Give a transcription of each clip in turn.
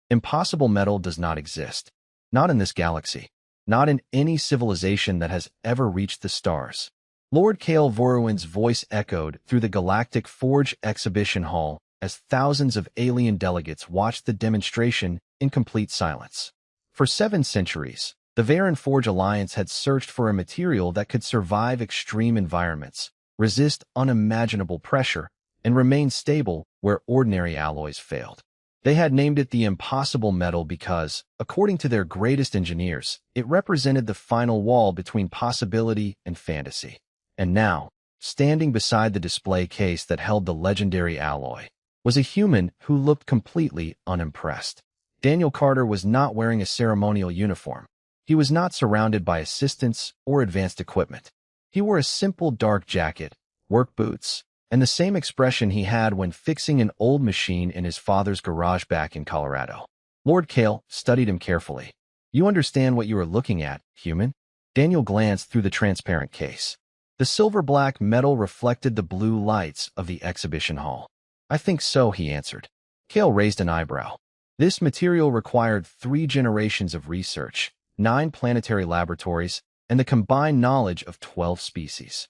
Impossible metal does not exist. Not in this galaxy. Not in any civilization that has ever reached the stars. Lord Kale Voruin's voice echoed through the Galactic Forge exhibition hall as thousands of alien delegates watched the demonstration in complete silence. For 7 centuries, the Varen Forge Alliance had searched for a material that could survive extreme environments, resist unimaginable pressure, and remain stable where ordinary alloys failed. They had named it the impossible metal because, according to their greatest engineers, it represented the final wall between possibility and fantasy. And now, standing beside the display case that held the legendary alloy, was a human who looked completely unimpressed. Daniel Carter was not wearing a ceremonial uniform. He was not surrounded by assistants or advanced equipment. He wore a simple dark jacket, work boots, and the same expression he had when fixing an old machine in his father's garage back in Colorado. Lord Kale studied him carefully. "You understand what you are looking at, human?" Daniel glanced through the transparent case. The silver-black metal reflected the blue lights of the exhibition hall. "I think so," he answered. Kale raised an eyebrow. This material required 3 generations of research, 9 planetary laboratories, and the combined knowledge of 12 species.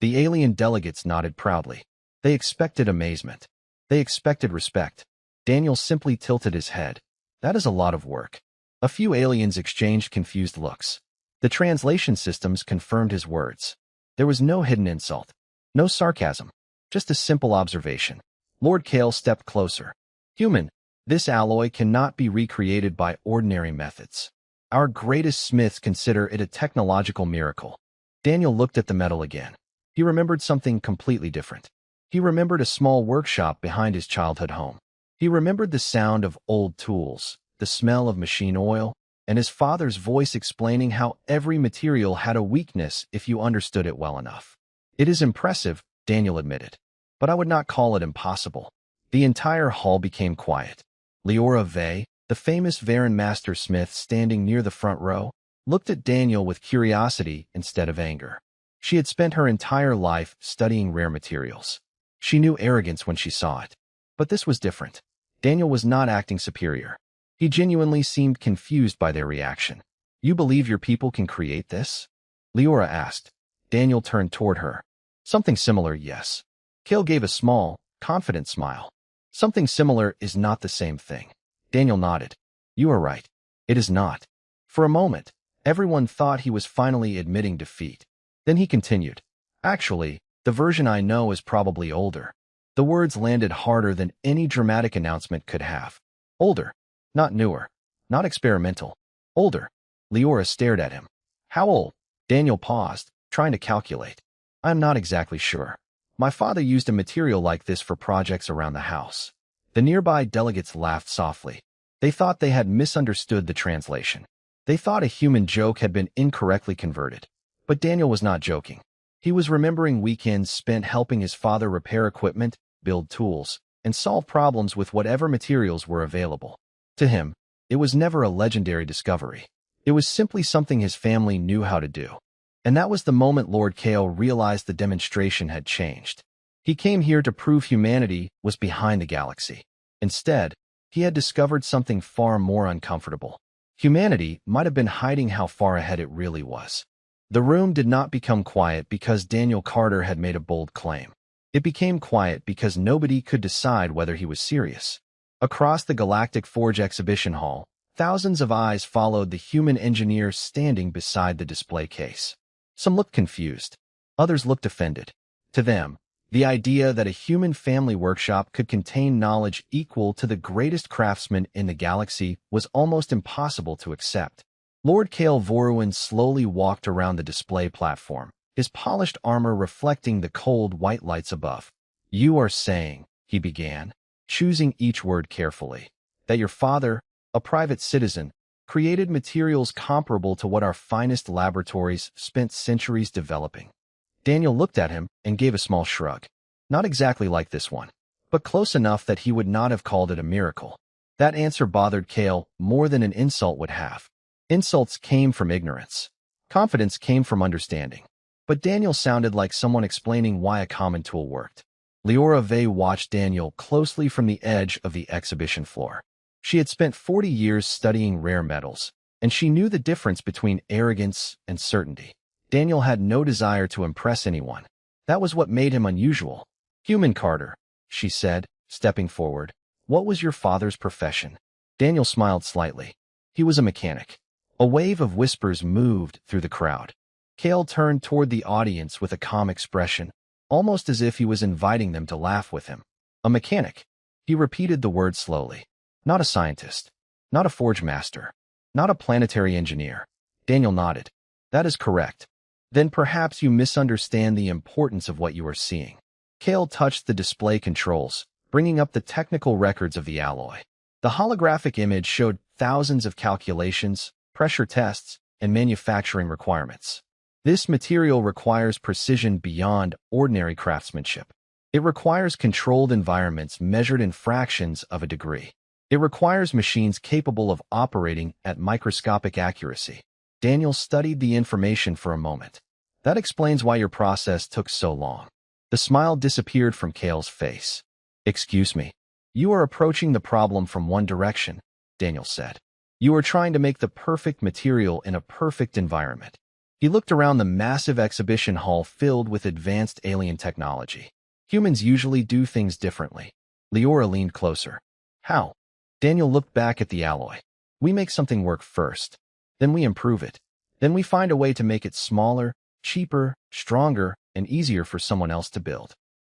The alien delegates nodded proudly. They expected amazement. They expected respect. Daniel simply tilted his head. "That is a lot of work." A few aliens exchanged confused looks. The translation systems confirmed his words. There was no hidden insult, no sarcasm, just a simple observation. Lord Kale stepped closer. "Human, this alloy cannot be recreated by ordinary methods. Our greatest smiths consider it a technological miracle." Daniel looked at the metal again. He remembered something completely different. He remembered a small workshop behind his childhood home. He remembered the sound of old tools, the smell of machine oil, and his father's voice explaining how every material had a weakness if you understood it well enough. "It is impressive," Daniel admitted, "but I would not call it impossible." The entire hall became quiet. Leora Vey, the famous Varen master smith standing near the front row, looked at Daniel with curiosity instead of anger. She had spent her entire life studying rare materials. She knew arrogance when she saw it. But this was different. Daniel was not acting superior. He genuinely seemed confused by their reaction. "You believe your people can create this?" Leora asked. Daniel turned toward her. "Something similar, yes." Kale gave a small, confident smile. "Something similar is not the same thing." Daniel nodded. "You are right. It is not." For a moment, everyone thought he was finally admitting defeat. Then he continued, "Actually, the version I know is probably older." The words landed harder than any dramatic announcement could have. "Older. Not newer. Not experimental. Older." Leora stared at him. "How old?" Daniel paused, trying to calculate. "I am not exactly sure. My father used a material like this for projects around the house." The nearby delegates laughed softly. They thought they had misunderstood the translation. They thought a human joke had been incorrectly converted. But Daniel was not joking. He was remembering weekends spent helping his father repair equipment, build tools, and solve problems with whatever materials were available. To him, it was never a legendary discovery. It was simply something his family knew how to do. And that was the moment Lord Kale realized the demonstration had changed. He came here to prove humanity was behind the galaxy. Instead, he had discovered something far more uncomfortable. Humanity might have been hiding how far ahead it really was. The room did not become quiet because Daniel Carter had made a bold claim. It became quiet because nobody could decide whether he was serious. Across the Galactic Forge exhibition hall, thousands of eyes followed the human engineer standing beside the display case. Some looked confused. Others looked offended. To them, the idea that a human family workshop could contain knowledge equal to the greatest craftsman in the galaxy was almost impossible to accept. Lord Kale Voruin slowly walked around the display platform, his polished armor reflecting the cold white lights above. "You are saying," he began, choosing each word carefully, "that your father, a private citizen, created materials comparable to what our finest laboratories spent centuries developing." Daniel looked at him and gave a small shrug. "Not exactly like this one, but close enough that he would not have called it a miracle." That answer bothered Kale more than an insult would have. Insults came from ignorance. Confidence came from understanding. But Daniel sounded like someone explaining why a common tool worked. Leora Vey watched Daniel closely from the edge of the exhibition floor. She had spent 40 years studying rare metals, and she knew the difference between arrogance and certainty. Daniel had no desire to impress anyone. That was what made him unusual. "Human Carter," she said, stepping forward. "What was your father's profession?" Daniel smiled slightly. "He was a mechanic." A wave of whispers moved through the crowd. Cale turned toward the audience with a calm expression, almost as if he was inviting them to laugh with him. "A mechanic." He repeated the word slowly. "Not a scientist. Not a forge master. Not a planetary engineer." Daniel nodded. "That is correct. Then perhaps you misunderstand the importance of what you are seeing." Cale touched the display controls, bringing up the technical records of the alloy. The holographic image showed thousands of calculations, pressure tests, and manufacturing requirements. This material requires precision beyond ordinary craftsmanship. It requires controlled environments measured in fractions of a degree. It requires machines capable of operating at microscopic accuracy. Daniel studied the information for a moment. "That explains why your process took so long." The smile disappeared from Cale's face. "Excuse me. You are approaching the problem from one direction," Daniel said. "You are trying to make the perfect material in a perfect environment." He looked around the massive exhibition hall filled with advanced alien technology. "Humans usually do things differently." Leora leaned closer. "How?" Daniel looked back at the alloy. "We make something work first. Then we improve it. Then we find a way to make it smaller, cheaper, stronger, and easier for someone else to build."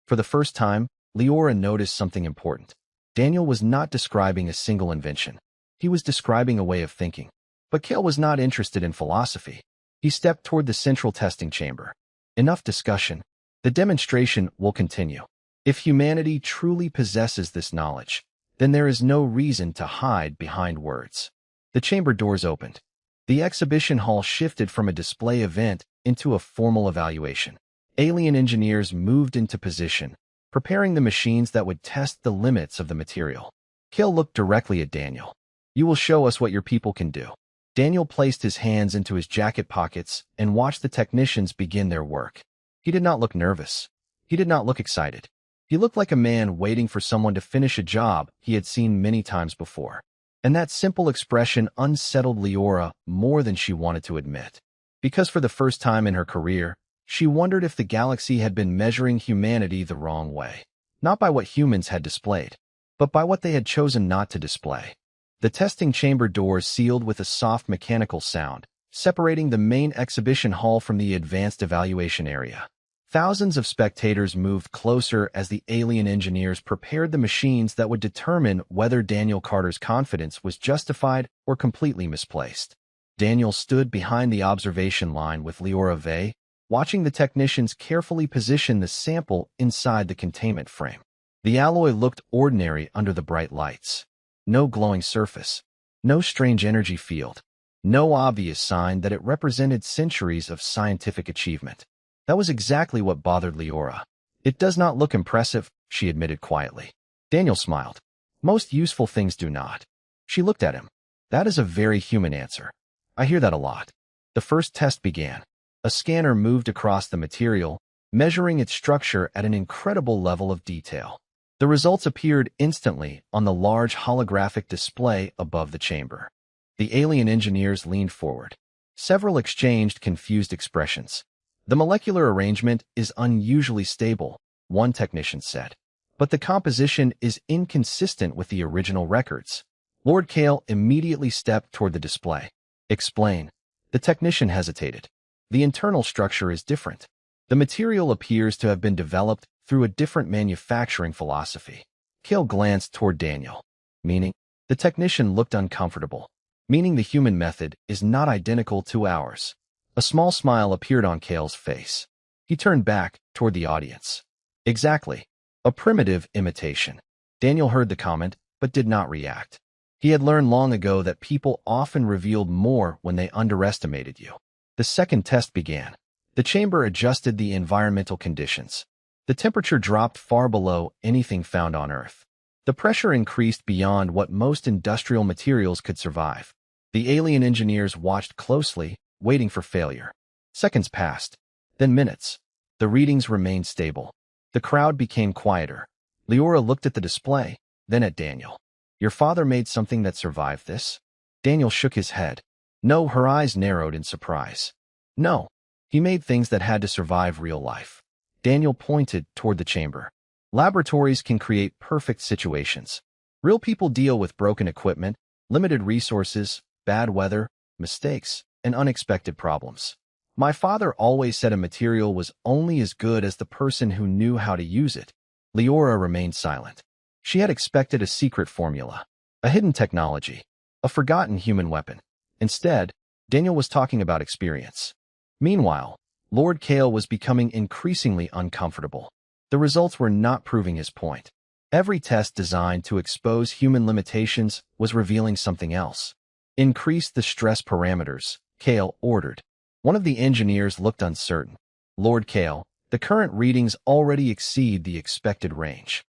For the first time, Leora noticed something important. Daniel was not describing a single invention. He was describing a way of thinking. But Cale was not interested in philosophy. He stepped toward the central testing chamber. "Enough discussion. The demonstration will continue. If humanity truly possesses this knowledge, then there is no reason to hide behind words." The chamber doors opened. The exhibition hall shifted from a display event into a formal evaluation. Alien engineers moved into position, preparing the machines that would test the limits of the material. Cale looked directly at Daniel. "You will show us what your people can do." Daniel placed his hands into his jacket pockets and watched the technicians begin their work. He did not look nervous. He did not look excited. He looked like a man waiting for someone to finish a job he had seen many times before. And that simple expression unsettled Leora more than she wanted to admit. Because for the first time in her career, she wondered if the galaxy had been measuring humanity the wrong way. Not by what humans had displayed, but by what they had chosen not to display. The testing chamber doors sealed with a soft mechanical sound, separating the main exhibition hall from the advanced evaluation area. Thousands of spectators moved closer as the alien engineers prepared the machines that would determine whether Daniel Carter's confidence was justified or completely misplaced. Daniel stood behind the observation line with Leora Vey, watching the technicians carefully position the sample inside the containment frame. The alloy looked ordinary under the bright lights. No glowing surface, no strange energy field, no obvious sign that it represented centuries of scientific achievement. That was exactly what bothered Leora. "It does not look impressive," she admitted quietly. Daniel smiled. "Most useful things do not." She looked at him. "That is a very human answer. I hear that a lot." The first test began. A scanner moved across the material, measuring its structure at an incredible level of detail. The results appeared instantly on the large holographic display above the chamber. The alien engineers leaned forward. Several exchanged confused expressions. "The molecular arrangement is unusually stable," one technician said. "But the composition is inconsistent with the original records." Lord Cale immediately stepped toward the display. "Explain." The technician hesitated. "The internal structure is different. The material appears to have been developed through a different manufacturing philosophy." Cale glanced toward Daniel. "Meaning?" The technician looked uncomfortable. "Meaning the human method is not identical to ours." A small smile appeared on Cale's face. He turned back toward the audience. "Exactly. A primitive imitation." Daniel heard the comment, but did not react. He had learned long ago that people often revealed more when they underestimated you. The second test began. The chamber adjusted the environmental conditions. The temperature dropped far below anything found on Earth. The pressure increased beyond what most industrial materials could survive. The alien engineers watched closely, waiting for failure. Seconds passed, then minutes. The readings remained stable. The crowd became quieter. Leora looked at the display, then at Daniel. Your father made something that survived this? Daniel shook his head. No, her eyes narrowed in surprise. No, he made things that had to survive real life. Daniel pointed toward the chamber. Laboratories can create perfect situations. Real people deal with broken equipment, limited resources, bad weather, mistakes, and unexpected problems. My father always said a material was only as good as the person who knew how to use it. Leora remained silent. She had expected a secret formula, a hidden technology, a forgotten human weapon. Instead, Daniel was talking about experience. Meanwhile, Lord Kale was becoming increasingly uncomfortable. The results were not proving his point. Every test designed to expose human limitations was revealing something else. Increase the stress parameters, Kale ordered. One of the engineers looked uncertain. Lord Kale, the current readings already exceed the expected range.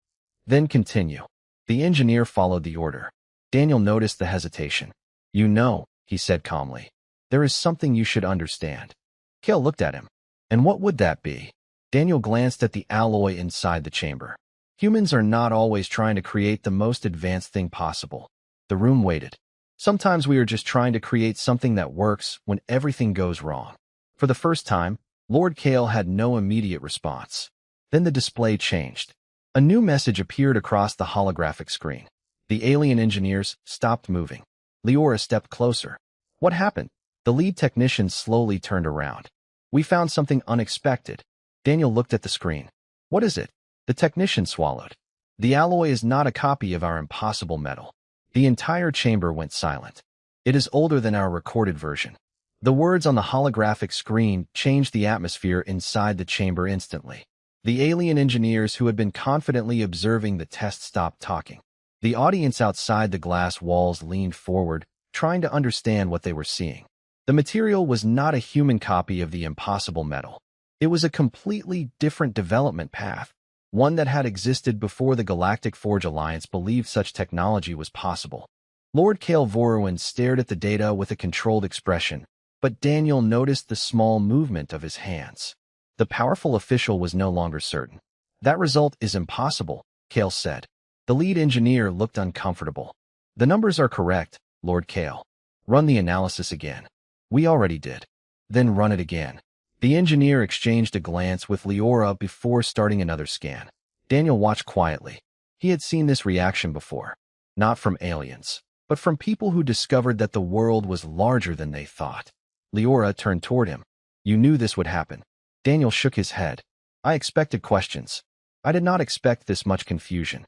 Then continue. The engineer followed the order. Daniel noticed the hesitation. You know, he said calmly. There is something you should understand. Kale looked at him. And what would that be? Daniel glanced at the alloy inside the chamber. Humans are not always trying to create the most advanced thing possible. The room waited. Sometimes we are just trying to create something that works when everything goes wrong. For the first time, Lord Kale had no immediate response. Then the display changed. A new message appeared across the holographic screen. The alien engineers stopped moving. Leora stepped closer. What happened? The lead technician slowly turned around. We found something unexpected. Daniel looked at the screen. What is it? The technician swallowed. The alloy is not a copy of our impossible metal. The entire chamber went silent. It is older than our recorded version. The words on the holographic screen changed the atmosphere inside the chamber instantly. The alien engineers who had been confidently observing the test stopped talking. The audience outside the glass walls leaned forward, trying to understand what they were seeing. The material was not a human copy of the impossible metal. It was a completely different development path, one that had existed before the Galactic Forge Alliance believed such technology was possible. Lord Kale Vorowin stared at the data with a controlled expression, but Daniel noticed the small movement of his hands. The powerful official was no longer certain. That result is impossible, Kale said. The lead engineer looked uncomfortable. The numbers are correct, Lord Kale. Run the analysis again. We already did. Then run it again. The engineer exchanged a glance with Leora before starting another scan. Daniel watched quietly. He had seen this reaction before. Not from aliens, but from people who discovered that the world was larger than they thought. Leora turned toward him. You knew this would happen. Daniel shook his head. I expected questions. I did not expect this much confusion.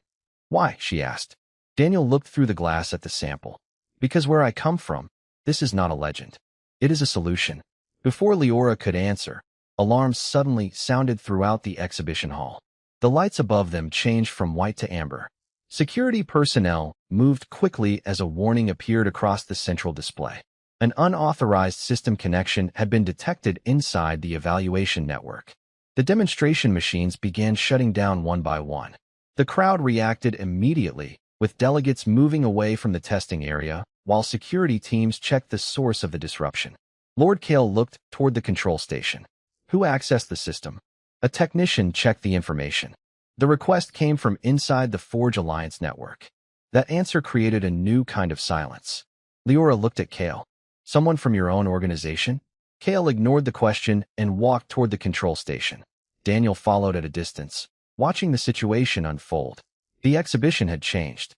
Why? She asked. Daniel looked through the glass at the sample. Because where I come from, this is not a legend. It is a solution. Before Leora could answer, alarms suddenly sounded throughout the exhibition hall. The lights above them changed from white to amber. Security personnel moved quickly as a warning appeared across the central display. An unauthorized system connection had been detected inside the evaluation network. The demonstration machines began shutting down one by one. The crowd reacted immediately, with delegates moving away from the testing area, while security teams checked the source of the disruption. Lord Kale looked toward the control station. Who accessed the system? A technician checked the information. The request came from inside the Forge Alliance network. That answer created a new kind of silence. Leora looked at Kale. Someone from your own organization? Kale ignored the question and walked toward the control station. Daniel followed at a distance, watching the situation unfold. The exhibition had changed.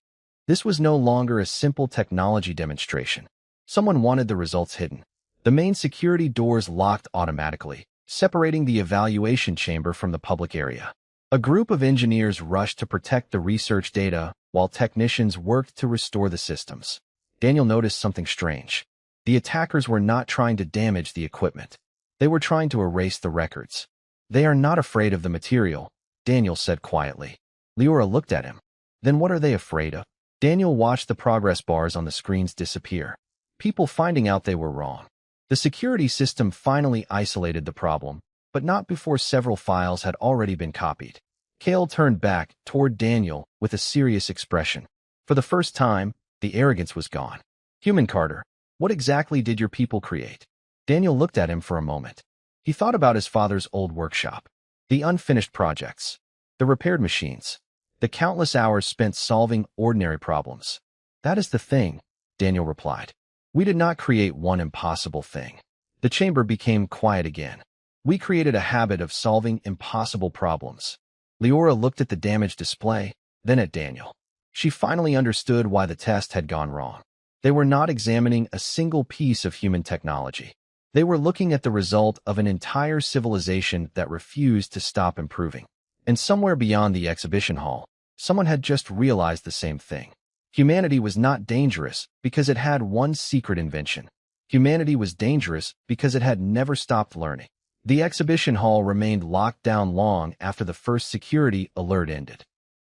This was no longer a simple technology demonstration. Someone wanted the results hidden. The main security doors locked automatically, separating the evaluation chamber from the public area. A group of engineers rushed to protect the research data, while technicians worked to restore the systems. Daniel noticed something strange. The attackers were not trying to damage the equipment. They were trying to erase the records. They are not afraid of the material, Daniel said quietly. Leora looked at him. Then what are they afraid of? Daniel watched the progress bars on the screens disappear. People finding out they were wrong. The security system finally isolated the problem, but not before several files had already been copied. Kale turned back toward Daniel with a serious expression. For the first time, the arrogance was gone. Human Carter, what exactly did your people create? Daniel looked at him for a moment. He thought about his father's old workshop, the unfinished projects, the repaired machines, the countless hours spent solving ordinary problems. That is the thing, Daniel replied. We did not create one impossible thing. The chamber became quiet again. We created a habit of solving impossible problems. Leora looked at the damaged display, then at Daniel. She finally understood why the test had gone wrong. They were not examining a single piece of human technology. They were looking at the result of an entire civilization that refused to stop improving. And somewhere beyond the exhibition hall, someone had just realized the same thing. Humanity was not dangerous because it had one secret invention. Humanity was dangerous because it had never stopped learning. The exhibition hall remained locked down long after the first security alert ended.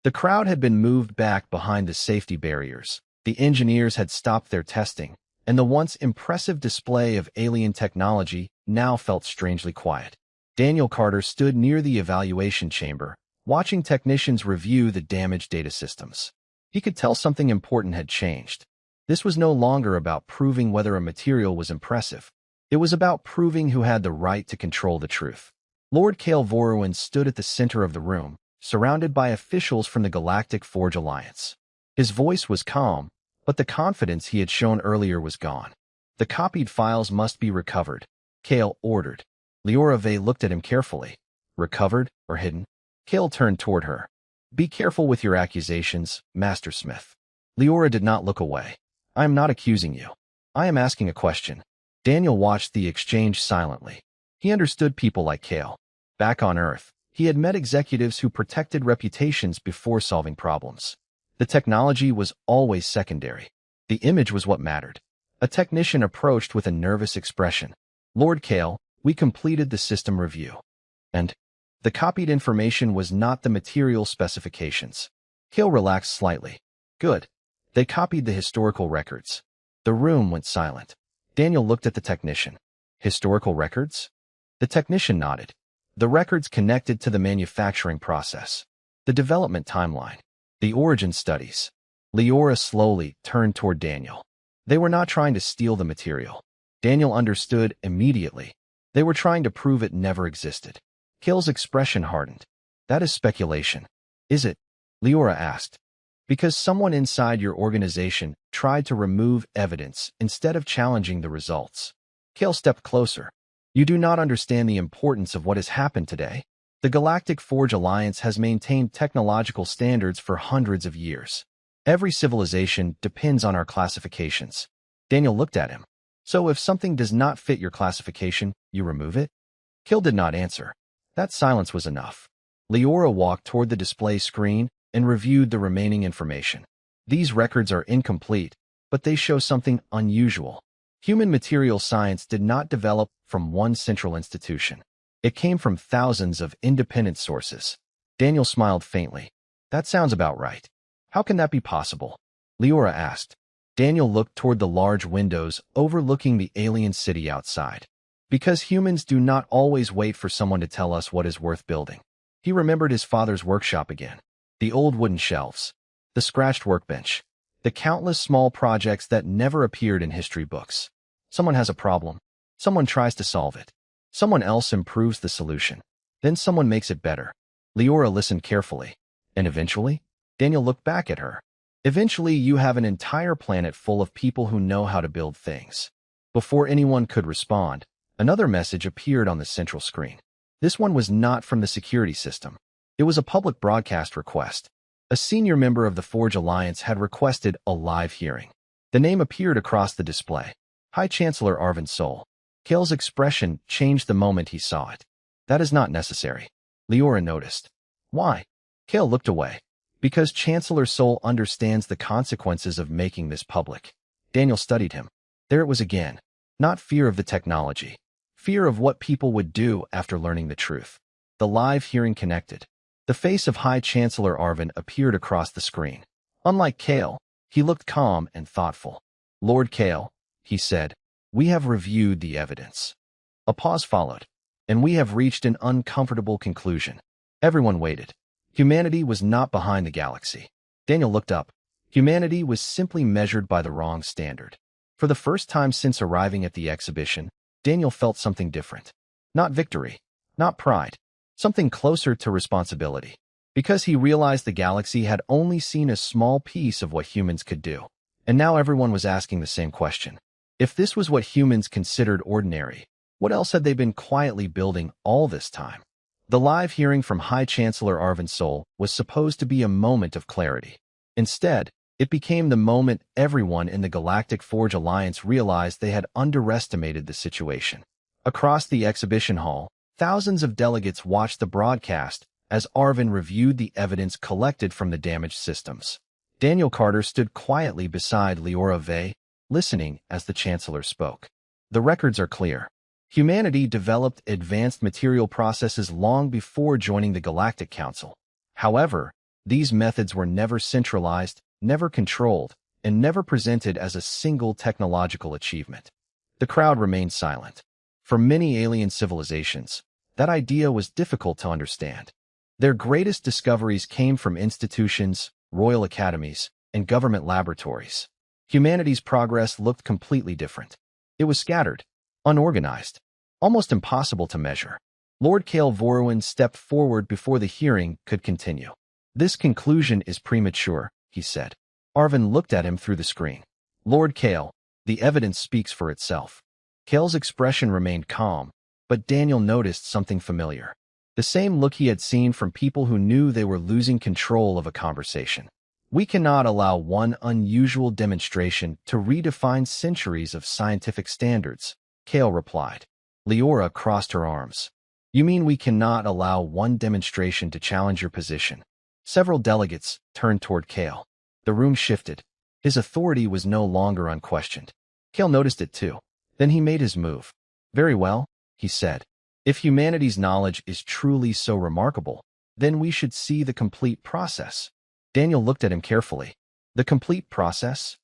The crowd had been moved back behind the safety barriers. The engineers had stopped their testing, and the once impressive display of alien technology now felt strangely quiet. Daniel Carter stood near the evaluation chamber, watching technicians review the damaged data systems. He could tell something important had changed. This was no longer about proving whether a material was impressive. It was about proving who had the right to control the truth. Lord Cale Vorowin stood at the center of the room, surrounded by officials from the Galactic Forge Alliance. His voice was calm, but the confidence he had shown earlier was gone. The copied files must be recovered, Cale ordered. Leora Vey looked at him carefully. Recovered or hidden? Cale turned toward her. Be careful with your accusations, Master Smith. Leora did not look away. I am not accusing you. I am asking a question. Daniel watched the exchange silently. He understood people like Cale. Back on Earth, he had met executives who protected reputations before solving problems. The technology was always secondary. The image was what mattered. A technician approached with a nervous expression. Lord Cale, we completed the system review. And the copied information was not the material specifications. Cale relaxed slightly. Good. They copied the historical records. The room went silent. Daniel looked at the technician. Historical records? The technician nodded. The records connected to the manufacturing process, the development timeline, the origin studies. Leora slowly turned toward Daniel. They were not trying to steal the material. Daniel understood immediately. They were trying to prove it never existed. Cale's expression hardened. That is speculation. Is it? Leora asked. Because someone inside your organization tried to remove evidence instead of challenging the results. Cale stepped closer. You do not understand the importance of what has happened today. The Galactic Forge Alliance has maintained technological standards for hundreds of years. Every civilization depends on our classifications. Daniel looked at him. So if something does not fit your classification, you remove it? Cale did not answer. That silence was enough. Leora walked toward the display screen and reviewed the remaining information. These records are incomplete, but they show something unusual. Human material science did not develop from one central institution. It came from thousands of independent sources. Daniel smiled faintly. That sounds about right. How can that be possible? Leora asked. Daniel looked toward the large windows overlooking the alien city outside. Because humans do not always wait for someone to tell us what is worth building. He remembered his father's workshop again. The old wooden shelves. The scratched workbench. The countless small projects that never appeared in history books. Someone has a problem. Someone tries to solve it. Someone else improves the solution. Then someone makes it better. Leora listened carefully. And eventually? Daniel looked back at her. Eventually, you have an entire planet full of people who know how to build things. Before anyone could respond, another message appeared on the central screen. This one was not from the security system. It was a public broadcast request. A senior member of the Forge Alliance had requested a live hearing. The name appeared across the display. High Chancellor Arvin Sol. Cale's expression changed the moment he saw it. That is not necessary. Leora noticed. Why? Cale looked away. Because Chancellor Sol understands the consequences of making this public. Daniel studied him. There it was again. Not fear of the technology. Fear of what people would do after learning the truth. The live hearing connected. The face of High Chancellor Arvin appeared across the screen. Unlike Cale, he looked calm and thoughtful. Lord Cale, he said, we have reviewed the evidence. A pause followed, and we have reached an uncomfortable conclusion. Everyone waited. Humanity was not behind the galaxy. Daniel looked up. Humanity was simply measured by the wrong standard. For the first time since arriving at the exhibition, Daniel felt something different. Not victory, not pride, something closer to responsibility. Because he realized the galaxy had only seen a small piece of what humans could do. And now everyone was asking the same question. If this was what humans considered ordinary, what else had they been quietly building all this time? The live hearing from High Chancellor Arvin Sol was supposed to be a moment of clarity. Instead, it became the moment everyone in the Galactic Forge Alliance realized they had underestimated the situation. Across the exhibition hall, thousands of delegates watched the broadcast as Arvin reviewed the evidence collected from the damaged systems. Daniel Carter stood quietly beside Leora Vey, listening as the Chancellor spoke. The records are clear. Humanity developed advanced material processes long before joining the Galactic Council. However, these methods were never centralized, never controlled, and never presented as a single technological achievement. The crowd remained silent. For many alien civilizations, that idea was difficult to understand. Their greatest discoveries came from institutions, royal academies, and government laboratories. Humanity's progress looked completely different. It was scattered, unorganized, almost impossible to measure. Lord Kale Vorwin stepped forward before the hearing could continue. "This conclusion is premature," he said. Arvin looked at him through the screen. "Lord Kale, the evidence speaks for itself." Kale's expression remained calm, but Daniel noticed something familiar. The same look he had seen from people who knew they were losing control of a conversation. "We cannot allow one unusual demonstration to redefine centuries of scientific standards," Kale replied. Leora crossed her arms. "You mean we cannot allow one demonstration to challenge your position?" Several delegates turned toward Kale. The room shifted. His authority was no longer unquestioned. Kale noticed it too. Then he made his move. "Very well," he said. "If humanity's knowledge is truly so remarkable, then we should see the complete process." Daniel looked at him carefully. "The complete process?"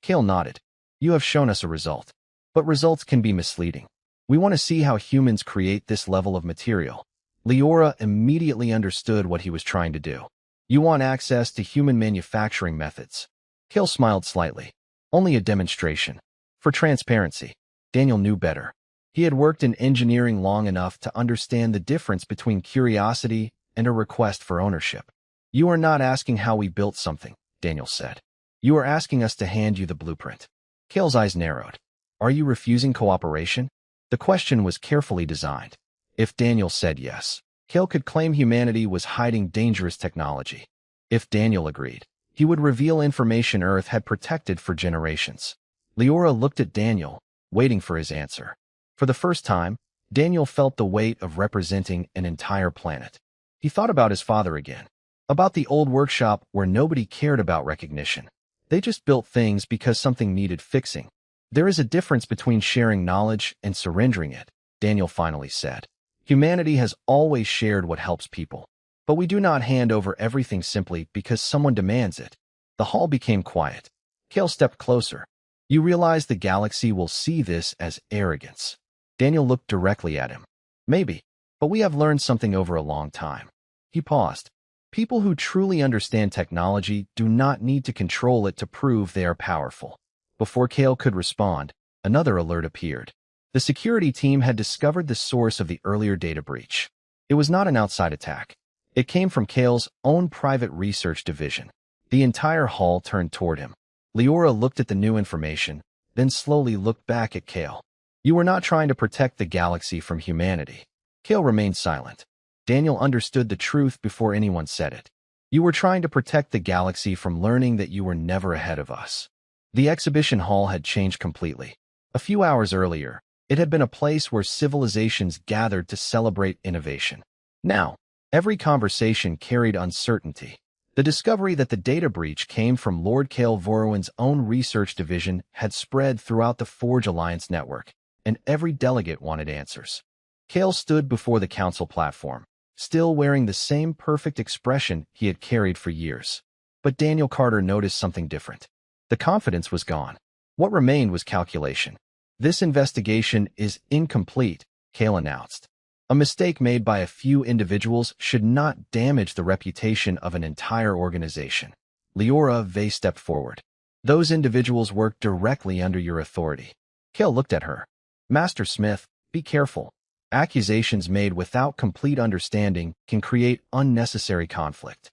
Kale nodded. "You have shown us a result. But results can be misleading. We want to see how humans create this level of material." Leora immediately understood what he was trying to do. "You want access to human manufacturing methods." Kale smiled slightly. "Only a demonstration. For transparency." Daniel knew better. He had worked in engineering long enough to understand the difference between curiosity and a request for ownership. "You are not asking how we built something," Daniel said. "You are asking us to hand you the blueprint." Kale's eyes narrowed. "Are you refusing cooperation?" The question was carefully designed. If Daniel said yes, Kale could claim humanity was hiding dangerous technology. If Daniel agreed, he would reveal information Earth had protected for generations. Leora looked at Daniel, waiting for his answer. For the first time, Daniel felt the weight of representing an entire planet. He thought about his father again. About the old workshop where nobody cared about recognition. They just built things because something needed fixing. "There is a difference between sharing knowledge and surrendering it," Daniel finally said. "Humanity has always shared what helps people. But we do not hand over everything simply because someone demands it." The hall became quiet. Kale stepped closer. "You realize the galaxy will see this as arrogance." Daniel looked directly at him. "Maybe, but we have learned something over a long time." He paused. "People who truly understand technology do not need to control it to prove they are powerful." Before Kale could respond, another alert appeared. The security team had discovered the source of the earlier data breach. It was not an outside attack. It came from Kale's own private research division. The entire hall turned toward him. Leora looked at the new information, then slowly looked back at Kale. "You were not trying to protect the galaxy from humanity." Kale remained silent. Daniel understood the truth before anyone said it. "You were trying to protect the galaxy from learning that you were never ahead of us." The exhibition hall had changed completely. A few hours earlier, it had been a place where civilizations gathered to celebrate innovation. Now, every conversation carried uncertainty. The discovery that the data breach came from Lord Kale Vorwin's own research division had spread throughout the Forge Alliance network, and every delegate wanted answers. Kale stood before the council platform, still wearing the same perfect expression he had carried for years. But Daniel Carter noticed something different. The confidence was gone. What remained was calculation. "This investigation is incomplete," Kale announced. "A mistake made by a few individuals should not damage the reputation of an entire organization." Leora Vey stepped forward. "Those individuals work directly under your authority." Kale looked at her. "Master Smith, be careful. Accusations made without complete understanding can create unnecessary conflict."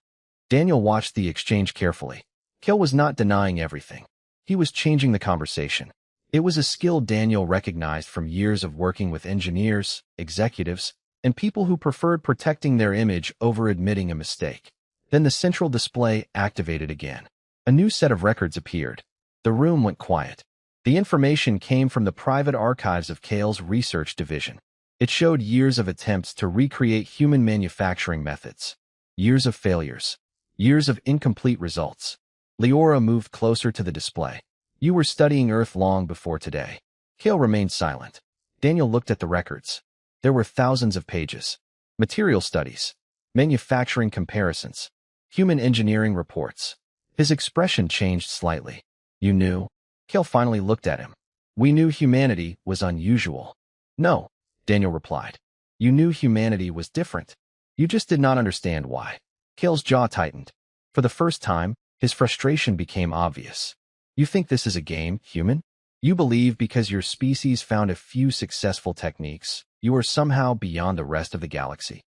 Daniel watched the exchange carefully. Kale was not denying everything. He was changing the conversation. It was a skill Daniel recognized from years of working with engineers, executives, and people who preferred protecting their image over admitting a mistake. Then the central display activated again. A new set of records appeared. The room went quiet. The information came from the private archives of Kale's research division. It showed years of attempts to recreate human manufacturing methods. Years of failures. Years of incomplete results. Leora moved closer to the display. You were studying Earth long before today. Kale remained silent. Daniel looked at the records. There were thousands of pages. Material studies. Manufacturing comparisons. Human engineering reports. His expression changed slightly. You knew? Kale finally looked at him. We knew humanity was unusual. No, Daniel replied. You knew humanity was different. You just did not understand why. Kale's jaw tightened. For the first time, his frustration became obvious. You think this is a game, human? You believe because your species found a few successful techniques, you are somehow beyond the rest of the galaxy.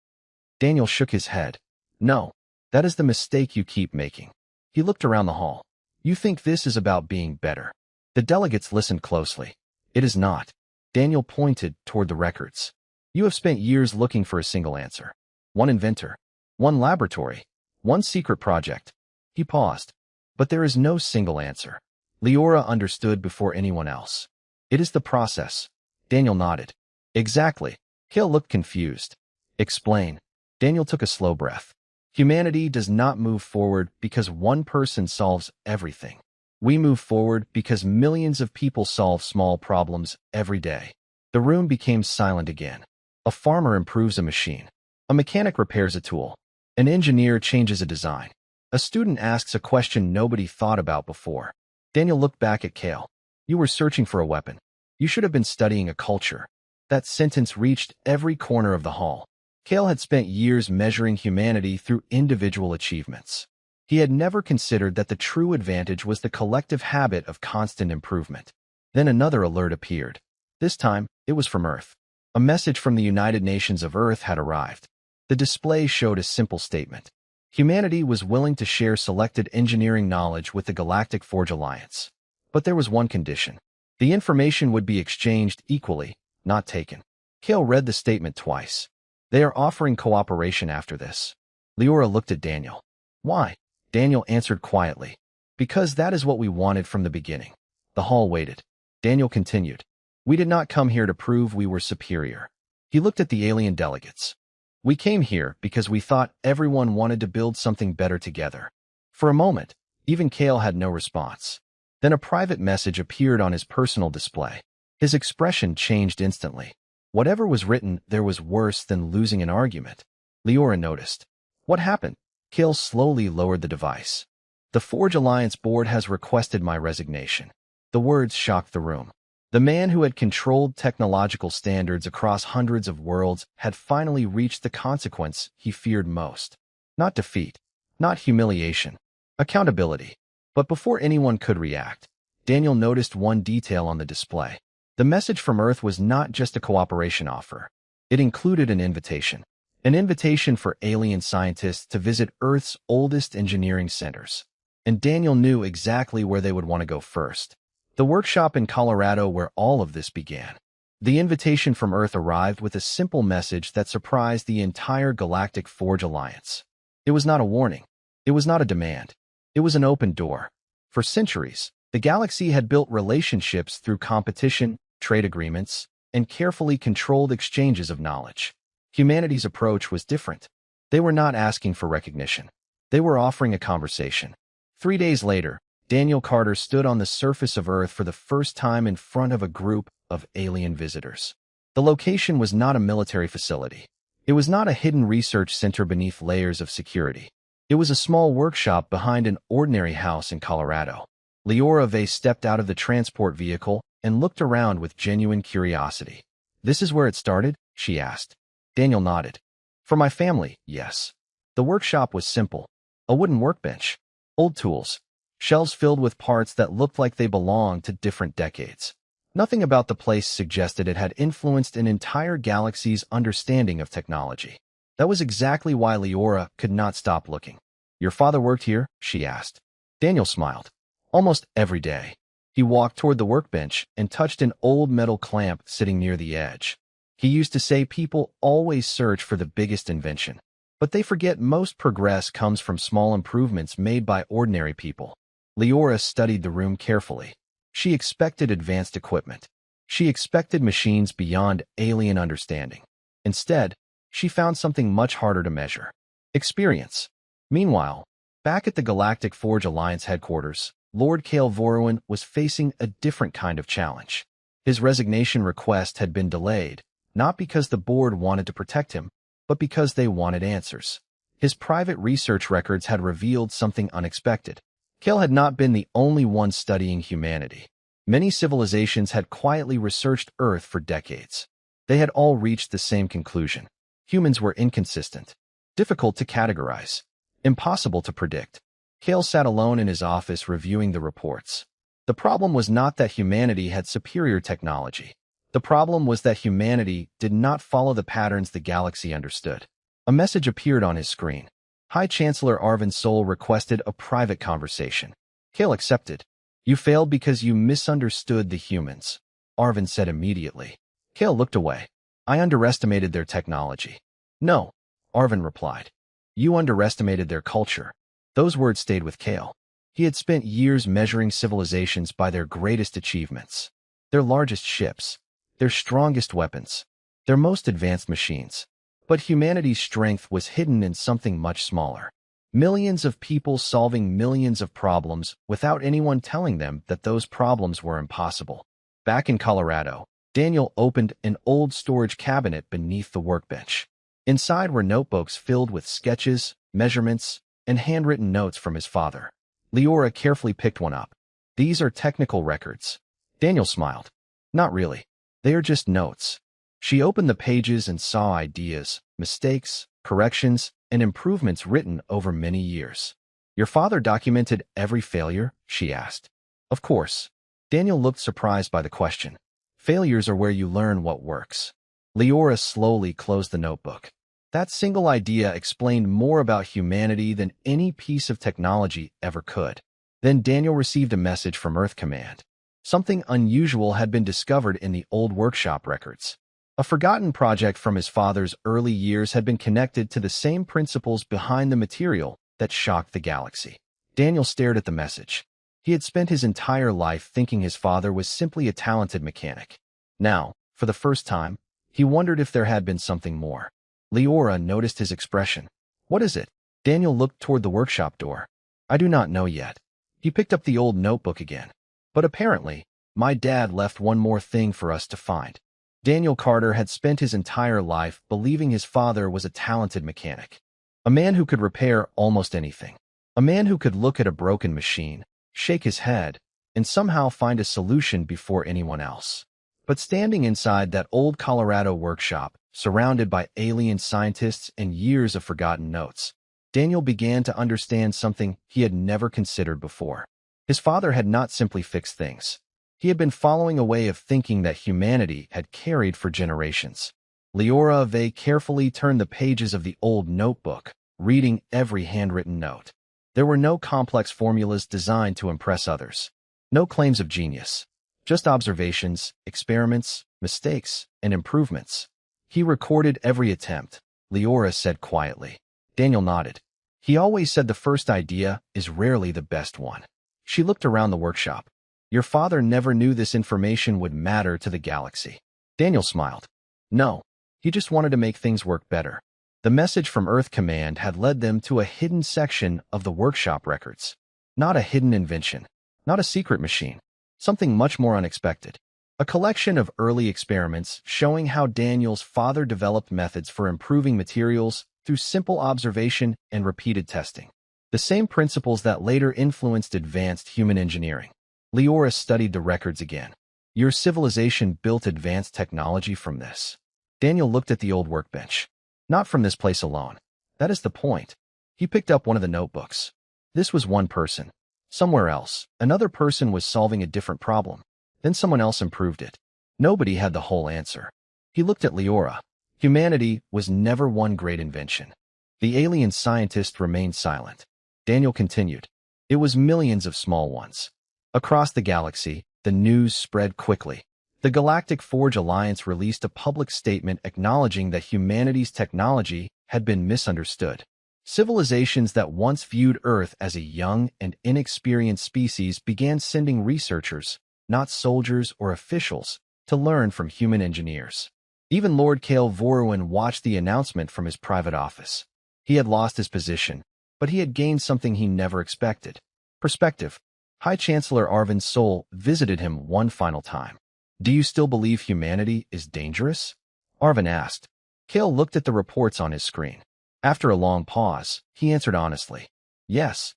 Daniel shook his head. No, that is the mistake you keep making. He looked around the hall. You think this is about being better. The delegates listened closely. It is not. Daniel pointed toward the records. You have spent years looking for a single answer. One inventor. One laboratory. One secret project. He paused. But there is no single answer. Leora understood before anyone else. It is the process. Daniel nodded. Exactly. Kale looked confused. Explain. Daniel took a slow breath. Humanity does not move forward because one person solves everything. We move forward because millions of people solve small problems every day. The room became silent again. A farmer improves a machine. A mechanic repairs a tool. An engineer changes a design. A student asks a question nobody thought about before. Daniel looked back at Kale. You were searching for a weapon. You should have been studying a culture. That sentence reached every corner of the hall. Kale had spent years measuring humanity through individual achievements. He had never considered that the true advantage was the collective habit of constant improvement. Then another alert appeared. This time, it was from Earth. A message from the United Nations of Earth had arrived. The display showed a simple statement. Humanity was willing to share selected engineering knowledge with the Galactic Forge Alliance. But there was one condition. The information would be exchanged equally, not taken. Kale read the statement twice. They are offering cooperation after this. Leora looked at Daniel. Why? Daniel answered quietly. Because that is what we wanted from the beginning. The hall waited. Daniel continued. We did not come here to prove we were superior. He looked at the alien delegates. We came here because we thought everyone wanted to build something better together. For a moment, even Kale had no response. Then a private message appeared on his personal display. His expression changed instantly. Whatever was written there was worse than losing an argument. Leora noticed. What happened? Kale slowly lowered the device. The Forge Alliance board has requested my resignation. The words shocked the room. The man who had controlled technological standards across hundreds of worlds had finally reached the consequence he feared most. Not defeat. Not humiliation. Accountability. But before anyone could react, Daniel noticed one detail on the display. The message from Earth was not just a cooperation offer. It included an invitation. An invitation for alien scientists to visit Earth's oldest engineering centers. And Daniel knew exactly where they would want to go first. The workshop in Colorado where all of this began. The invitation from Earth arrived with a simple message that surprised the entire Galactic Forge Alliance. It was not a warning. It was not a demand. It was an open door. For centuries, the galaxy had built relationships through competition, trade agreements, and carefully controlled exchanges of knowledge. Humanity's approach was different. They were not asking for recognition. They were offering a conversation. 3 days later, Daniel Carter stood on the surface of Earth for the first time in front of a group of alien visitors. The location was not a military facility. It was not a hidden research center beneath layers of security. It was a small workshop behind an ordinary house in Colorado. Leora Vey stepped out of the transport vehicle and looked around with genuine curiosity. This is where it started? She asked. Daniel nodded. For my family, yes. The workshop was simple. A wooden workbench. Old tools. Shelves filled with parts that looked like they belonged to different decades. Nothing about the place suggested it had influenced an entire galaxy's understanding of technology. That was exactly why Leora could not stop looking. Your father worked here? She asked. Daniel smiled. Almost every day. He walked toward the workbench and touched an old metal clamp sitting near the edge. He used to say people always search for the biggest invention, but they forget most progress comes from small improvements made by ordinary people. Leora studied the room carefully. She expected advanced equipment. She expected machines beyond alien understanding. Instead, she found something much harder to measure: experience. Meanwhile, back at the Galactic Forge Alliance headquarters, Lord Kale Voruin was facing a different kind of challenge. His resignation request had been delayed, not because the board wanted to protect him, but because they wanted answers. His private research records had revealed something unexpected. Kale had not been the only one studying humanity. Many civilizations had quietly researched Earth for decades. They had all reached the same conclusion. Humans were inconsistent, difficult to categorize, impossible to predict. Kale sat alone in his office reviewing the reports. The problem was not that humanity had superior technology. The problem was that humanity did not follow the patterns the galaxy understood. A message appeared on his screen. High Chancellor Arvin Sol requested a private conversation. Kale accepted. "You failed because you misunderstood the humans," Arvin said immediately. Kale looked away. "I underestimated their technology." "No," Arvin replied. "You underestimated their culture." Those words stayed with Kale. He had spent years measuring civilizations by their greatest achievements, their largest ships, their strongest weapons, their most advanced machines. But humanity's strength was hidden in something much smaller. Millions of people solving millions of problems without anyone telling them that those problems were impossible. Back in Colorado, Daniel opened an old storage cabinet beneath the workbench. Inside were notebooks filled with sketches, measurements, and handwritten notes from his father. Leora carefully picked one up. "These are technical records." Daniel smiled. "Not really. They are just notes." She opened the pages and saw ideas, mistakes, corrections, and improvements written over many years. "Your father documented every failure?" she asked. "Of course." Daniel looked surprised by the question. "Failures are where you learn what works." Leora slowly closed the notebook. That single idea explained more about humanity than any piece of technology ever could. Then Daniel received a message from Earth Command. Something unusual had been discovered in the old workshop records. A forgotten project from his father's early years had been connected to the same principles behind the material that shocked the galaxy. Daniel stared at the message. He had spent his entire life thinking his father was simply a talented mechanic. Now, for the first time, he wondered if there had been something more. Leora noticed his expression. "What is it?" Daniel looked toward the workshop door. "I do not know yet." He picked up the old notebook again. "But apparently, my dad left one more thing for us to find." Daniel Carter had spent his entire life believing his father was a talented mechanic. A man who could repair almost anything. A man who could look at a broken machine, shake his head, and somehow find a solution before anyone else. But standing inside that old Colorado workshop, surrounded by alien scientists and years of forgotten notes, Daniel began to understand something he had never considered before. His father had not simply fixed things. He had been following a way of thinking that humanity had carried for generations. Leora Vey carefully turned the pages of the old notebook, reading every handwritten note. There were no complex formulas designed to impress others. No claims of genius. Just observations, experiments, mistakes, and improvements. "He recorded every attempt," Leora said quietly. Daniel nodded. "He always said the first idea is rarely the best one." She looked around the workshop. "Your father never knew this information would matter to the galaxy." Daniel smiled. "No, he just wanted to make things work better." The message from Earth Command had led them to a hidden section of the workshop records. Not a hidden invention, not a secret machine, something much more unexpected. A collection of early experiments showing how Daniel's father developed methods for improving materials through simple observation and repeated testing. The same principles that later influenced advanced human engineering. Leora studied the records again. "Your civilization built advanced technology from this." Daniel looked at the old workbench. "Not from this place alone. That is the point." He picked up one of the notebooks. This was one person. Somewhere else, another person was solving a different problem. Then someone else improved it. Nobody had the whole answer. He looked at Leora. Humanity was never one great invention. The alien scientist remained silent. Daniel continued. It was millions of small ones. Across the galaxy, the news spread quickly. The Galactic Forge Alliance released a public statement acknowledging that humanity's technology had been misunderstood. Civilizations that once viewed Earth as a young and inexperienced species began sending researchers, not soldiers or officials, to learn from human engineers. Even Lord Kale Voruin watched the announcement from his private office. He had lost his position, but he had gained something he never expected: perspective. High Chancellor Arvin Sol visited him one final time. "Do you still believe humanity is dangerous?" Arvin asked. Kale looked at the reports on his screen. After a long pause, he answered honestly, "Yes."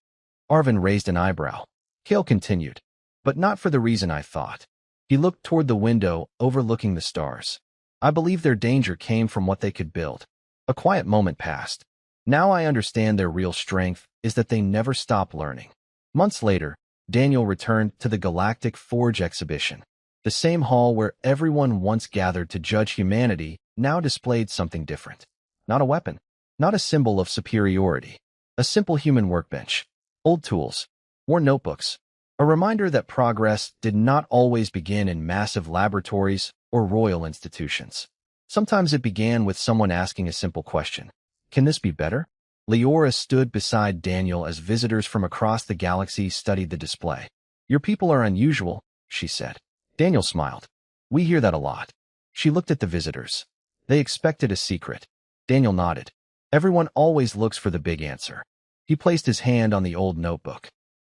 Arvin raised an eyebrow. Kale continued, "But not for the reason I thought." He looked toward the window, overlooking the stars. "I believe their danger came from what they could build." A quiet moment passed. "Now I understand their real strength is that they never stop learning." Months later, Daniel returned to the Galactic Forge exhibition. The same hall where everyone once gathered to judge humanity now displayed something different. Not a weapon, not a symbol of superiority. A simple human workbench. Old tools. Worn notebooks. A reminder that progress did not always begin in massive laboratories or royal institutions. Sometimes it began with someone asking a simple question: "Can this be better?" Leora stood beside Daniel as visitors from across the galaxy studied the display. "Your people are unusual," she said. Daniel smiled. "We hear that a lot." She looked at the visitors. They expected a secret. Daniel nodded. "Everyone always looks for the big answer." He placed his hand on the old notebook.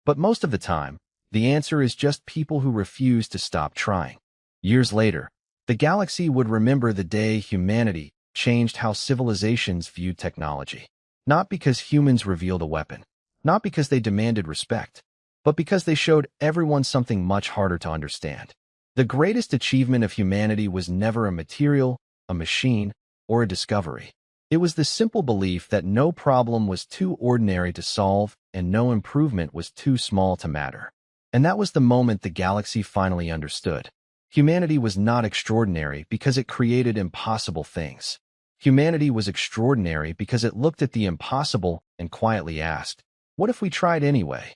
"But most of the time, the answer is just people who refuse to stop trying." Years later, the galaxy would remember the day humanity changed how civilizations viewed technology. Not because humans revealed a weapon, not because they demanded respect, but because they showed everyone something much harder to understand. The greatest achievement of humanity was never a material, a machine, or a discovery. It was the simple belief that no problem was too ordinary to solve and no improvement was too small to matter. And that was the moment the galaxy finally understood. Humanity was not extraordinary because it created impossible things. Humanity was extraordinary because it looked at the impossible and quietly asked, "What if we tried anyway?"